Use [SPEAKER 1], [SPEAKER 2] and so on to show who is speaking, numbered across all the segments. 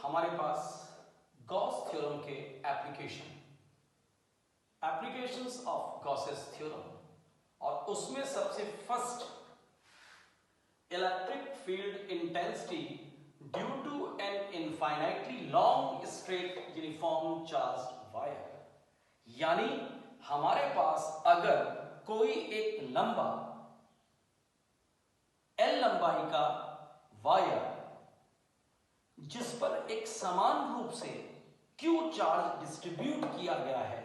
[SPEAKER 1] हमारे पास Gauss theorem के एप्लीकेशंस ऑफ गॉसेस थ्योरम और उसमें सबसे first electric field intensity due to an infinitely long straight uniform charged wire, यानी हमारे पास अगर कोई एक लंबा L लंबाई का वायर जिस पर एक समान रूप से Q चार्ज डिस्ट्रीब्यूट किया गया है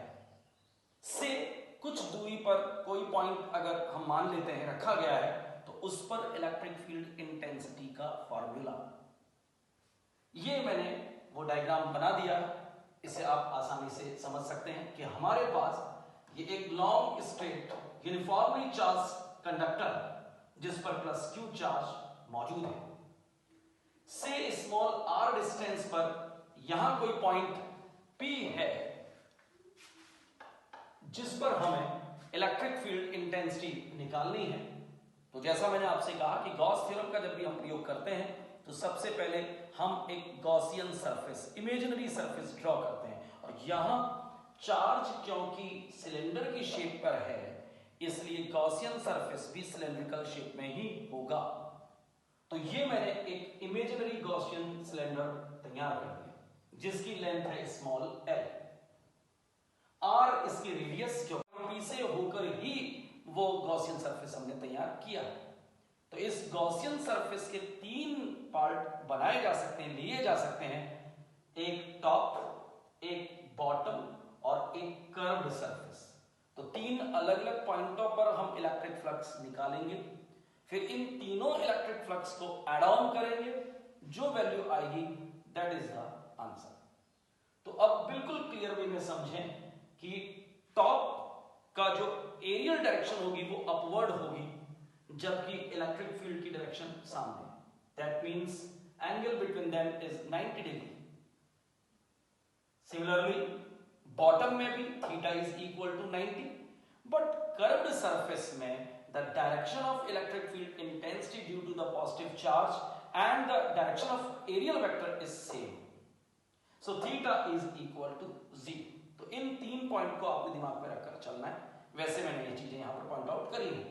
[SPEAKER 1] से कुछ दूरी पर कोई पॉइंट अगर हम मान लेते हैं रखा गया है, तो उस पर इलेक्ट्रिक फील्ड इंटेंसिटी का फॉर्मूला, ये मैंने वो डायग्राम बना दिया। इसे आप आसानी से समझ सकते हैं कि हमारे पास ये एक long straight uniformly charge conductor जिस पर प्लस Q चार्ज मौजूद है, से स्मॉल r डिस्टेंस पर यहां कोई पॉइंट P है जिस पर हमें इलेक्ट्रिक फील्ड इंटेंसिटी निकालनी है। तो जैसा मैंने आपसे कहा कि गॉस थ्योरम का जब भी हम प्रयोग करते हैं तो सबसे पहले हम एक Gaussian surface, imaginary surface draw करते हैं, और यहां चार्ज क्योंकि सिलेंडर की शेप पर है इसलिए गॉसियन सरफेस भी सिलेंड्रिकल शेप में ही होगा। तो ये मैंने एक इमेजिनरी गॉसियन सिलेंडर तैयार कर दिया जिसकी लेंथ है स्मॉल l, r इसकी रेडियस, क्योंकि से होकर ही वो गॉसियन सरफेस हमने तैयार किया। तो इस गॉसियन सरफेस के तीन पार्ट बनाए जा सकते हैं, लिए जा सकते हैं, एक टॉप, एक बॉटम और एक कर्व्ड सरफेस। तो तीन अलग अलग पॉइंटों पर हम इलेक्ट्रिक फ्लक्स निकालेंगे, फिर इन तीनों इलेक्ट्रिक फ्लक्स को एड ऑन करेंगे, जो वैल्यू आएगी दैट इज द आंसर। तो अब बिल्कुल क्लियर वे में समझें कि टॉप का जो एरियल डायरेक्शन होगी वो अपवर्ड होगी, जबकि इलेक्ट्रिक फील्ड की डायरेक्शन सामने, that means angle between them is 90 degree. Similarly bottom में भी theta is equal to 90, but curved surface में the direction of electric field intensity due to the positive charge and the direction of aerial vector is same, so theta is equal to 0। तो इन तीन point को आपने दिमाग में रखकर चलना है। वैसे मैंने ये चीजें यहां पर पॉइंट आउट करी है।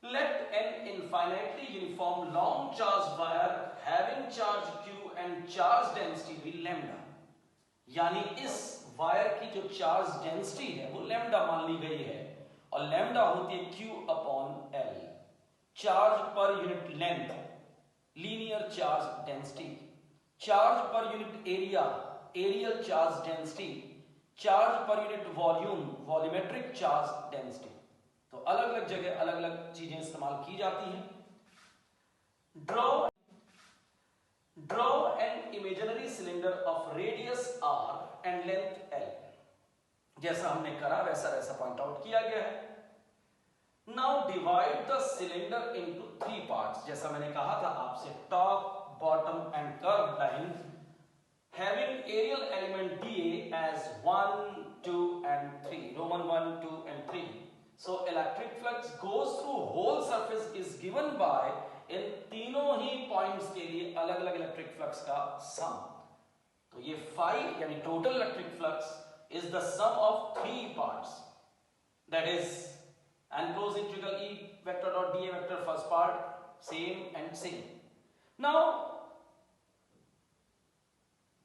[SPEAKER 1] Let an infinitely uniform long charge wire having charge Q and charge density be lambda, यानी इस वायर की जो चार्ज डेंसिटी है वो लैम्डा मान ली गई है, और लैम्डा होती है Q upon L, charge per unit length, linear charge density, charge per unit area, areal charge density, charge per unit volume, volumetric charge density. तो अलग अलग जगह अलग अलग चीजें इस्तेमाल की जाती हैं। Draw an imaginary cylinder of radius r and length l, जैसा हमने करा वैसा वैसा पॉइंट आउट किया गया है। Now divide the cylinder into 3 parts, जैसा मैंने कहा था आपसे, top, bottom and curve line having aerial element dA as 1, 2 and 3, Roman 1, 2 and 3. So electric flux goes through whole surface is given by इन तीनों ही points के लिए अलग अलग इलेक्ट्रिक फ्लक्स का सम। तो ये phi यानी total electric flux is the sum of 3 parts, that is enclosed integral E vector dot dA vector first part same and same. Now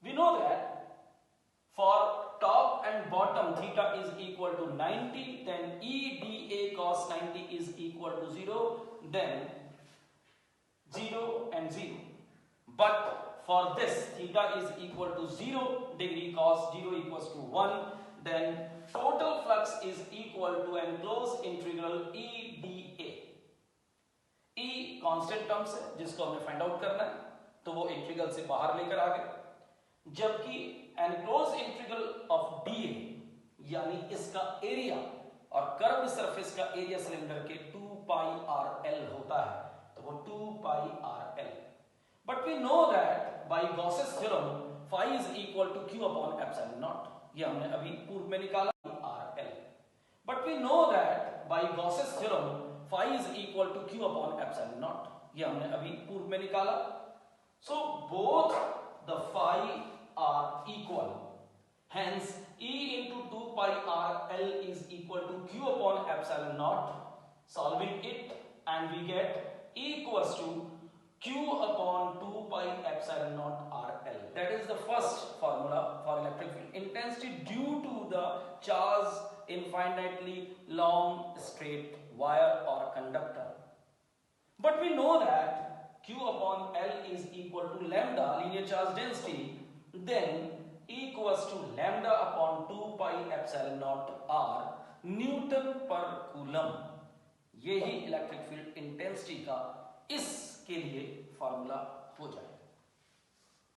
[SPEAKER 1] we know that for top and bottom theta is equal to 90, then E dA cos 90 is equal to 0, then 0 and 0. But for this theta is equal to 0 degree cos 0 equals to 1, then total flux is equal to enclosed integral E dA. E constant terms है जिसको हमें find out करना है, तो वो integral से बाहर लेकर आ गए, जबकि एनक्लोज्ड इंटीग्रल ऑफ dA यानी इसका एरिया और कर्व्ड सरफेस का एरिया सिलेंडर के 2 पाई RL होता है, तो वो 2 pi RL। But we know that by Gauss's theorem phi is equal to Q upon epsilon naught, ये हमने अभी पूर्व में निकाला RL। But we know that by Gauss's theorem phi is equal to Q upon epsilon naught, ये हमने अभी पूर्व में निकाला। So both the phi are equal. Hence, E into 2 pi r L is equal to Q upon epsilon naught. Solving it, and we get E equals to Q upon 2 pi epsilon naught r L. That is the first formula for electric field intensity due to the charge in finitely long straight wire or conductor. But we know that Q upon L is equal to lambda, linear charge density, then E equals to lambda upon 2 pi epsilon naught r Newton per coulomb. यही electric field intensity का इसके लिए formula हो जाए.